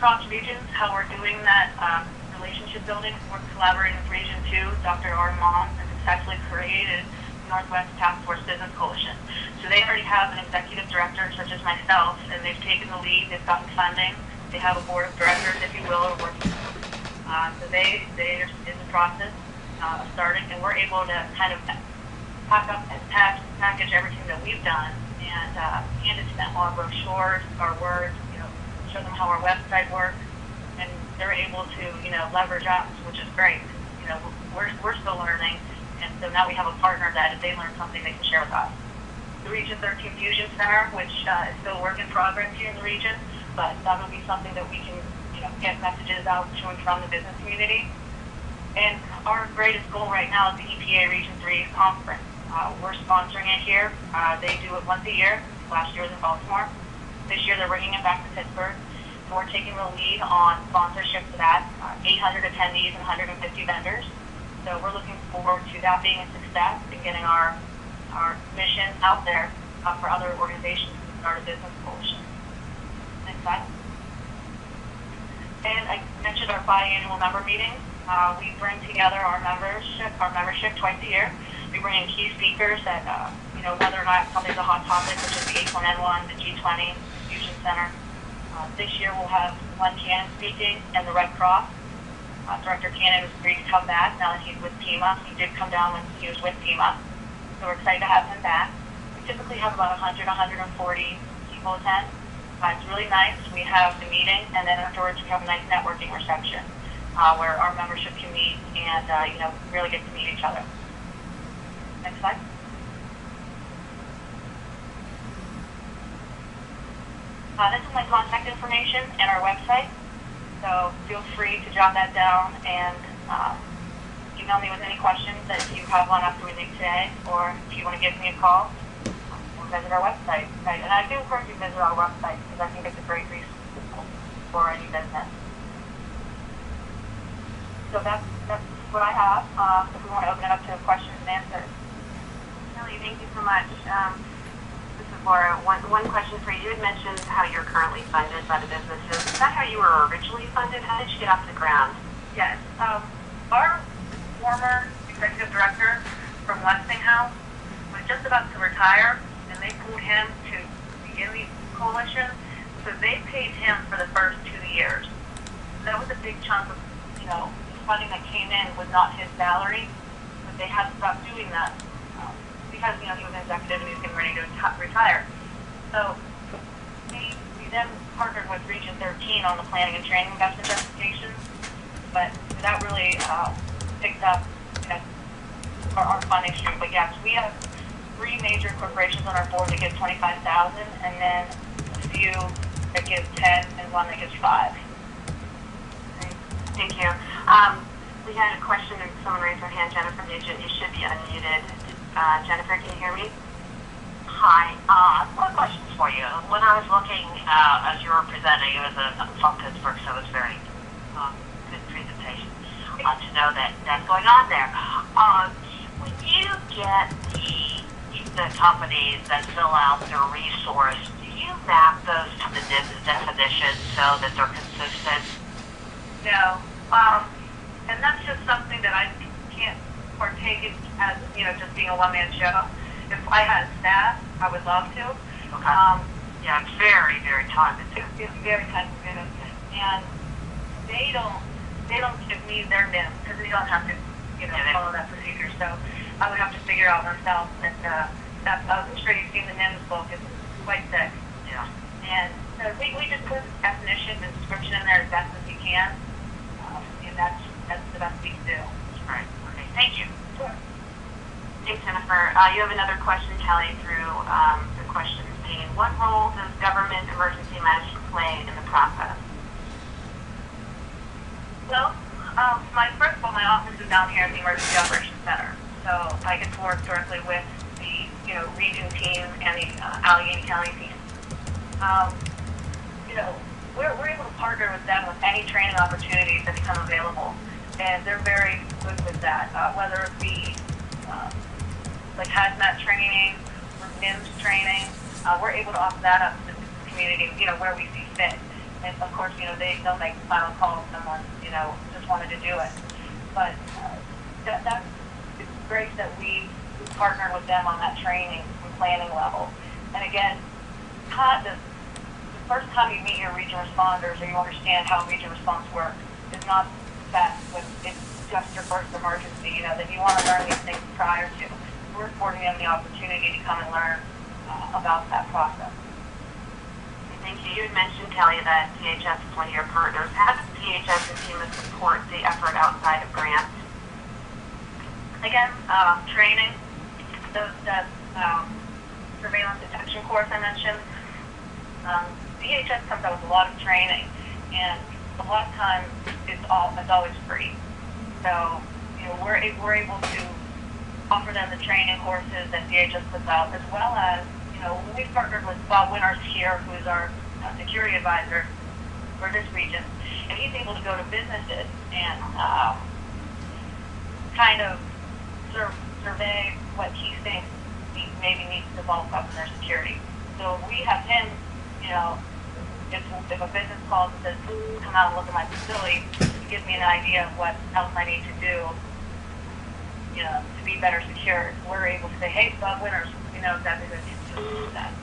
across regions, how we're doing that relationship building. We're collaborating with Region 2. Dr. Armand has successfully created Northwest Task Force Business Coalition. So they already have an executive director, such as myself, and they've taken the lead. They've gotten funding. They have a board of directors, if you will, or working. So they're in the process of starting, and we're able to kind of pack up and package everything that we've done and hand it to them, our brochures, our words, show them how our website works, and they're able to, leverage us, which is great. We're still learning, and so now we have a partner that if they learn something, they can share with us. The Region 13 Fusion Center, which is still a work in progress here in the region, but that will be something that we can, get messages out to and from the business community. And our greatest goal right now is the EPA Region 3 conference. We're sponsoring it here. They do it once a year. Last year was in Baltimore. This year they're bringing it back to Pittsburgh. So we're taking the lead on sponsorship for that. 800 attendees and 150 vendors. So we're looking forward to that being a success and getting our mission out there for other organizations to start a business coalition. Next slide. And I mentioned our biannual member meetings. We bring together our membership twice a year. We bring in key speakers that, whether or not something's a hot topic, which is the H1N1, the G20, Fusion Center. This year we'll have Glenn Cannon speaking and the Red Cross. Director Cannon was agreed to come back now that he's with PEMA. He did come down when he was with PEMA. So we're excited to have him back. We typically have about 100, 140 people attend. It's really nice. We have the meeting, and then afterwards we have a nice networking reception where our membership can meet and, really get to meet each other. Next slide. This is my contact information and our website, so feel free to jot that down and email me with any questions that you have on after we leave today, or if you want to give me a call, or visit our website. Right? And I do encourage you to visit our website because I think it's a great resource for any business. So that's what I have. If we want to open it up to questions and answers. Kelly, thank you so much. This is Laura. One question for you. You had mentioned how you're currently funded by the businesses. Is that how you were originally funded? How did you get off the ground? Yes. Our former executive director from Westinghouse was just about to retire, and they pulled him to begin the coalition. So they paid him for the first 2 years. That was a big chunk of, funding that came in was not his salary, but they had to stop doing that because, he was an executive and he was getting ready to retire. So we then partnered with Region 13 on the planning and training investment justifications, but that really picked up our funding stream. But yes, we have 3 major corporations on our board that give $25,000, and then a few that give 10 and one that gives 5. Thank you. We had a question, and someone raised their hand. Jennifer Nugent, you should be unmuted. Jennifer, can you hear me? Hi. One question for you. When I was looking, as you were presenting, it was from Pittsburgh, so it was very good presentation to know that that's going on there. When you get the companies that fill out their resource, do you map those to the definition so that they're consistent? No. And that's just something that I can't partake in as, just being a one-man show. If I had staff, I would love to. Okay. Yeah, it's very, very time-consuming. It's very time-consuming. And they don't give me their NIM because they don't have to, follow that procedure. So I would have to figure out myself. And I'm sure you've seen the NIMS book. It's quite thick. Yeah. And so we just put definition and description in there as best as we can. And that's the best we can do. All right. Okay. Thank you. Sure. Thanks, Jennifer. You have another question, Kelly, through the questions pane. What role does government emergency management play in the process? Well, my office is down here at the Emergency Operations Center. So I get to work directly with the, region team and the Allegheny County team. We're able to partner with them with any training opportunities that become available. And they're very good with that, whether it be like hazmat training or NIMS training. We're able to offer that up to the community, where we see fit. and of course, they'll make the final call if someone, just wanted to do it. But that's it's great that we partner with them on that training and planning level. And again, the first time you meet your region responders or you understand how region response works is not that when it's just your first emergency, that you want to learn these things prior to. We're affording them the opportunity to come and learn about that process. Thank you. You had mentioned, Kelly, that DHS is one of your partners. How does DHS and FEMA support the effort outside of grants? Again, training, that surveillance detection course I mentioned. DHS comes out with a lot of training, and a lot of times it's always free. So we're able to offer them the training courses that DHS puts out, as well as we've partnered with Bob Winters here, who's our security advisor for this region, and he's able to go to businesses and kind of survey what he thinks maybe needs to bulk up in their security. So we have him, if a business calls and says, come out and look at my facility, he gives me an idea of what else I need to do, to be better secured. We're able to say, hey, Bob Winters, we know exactly what to do that.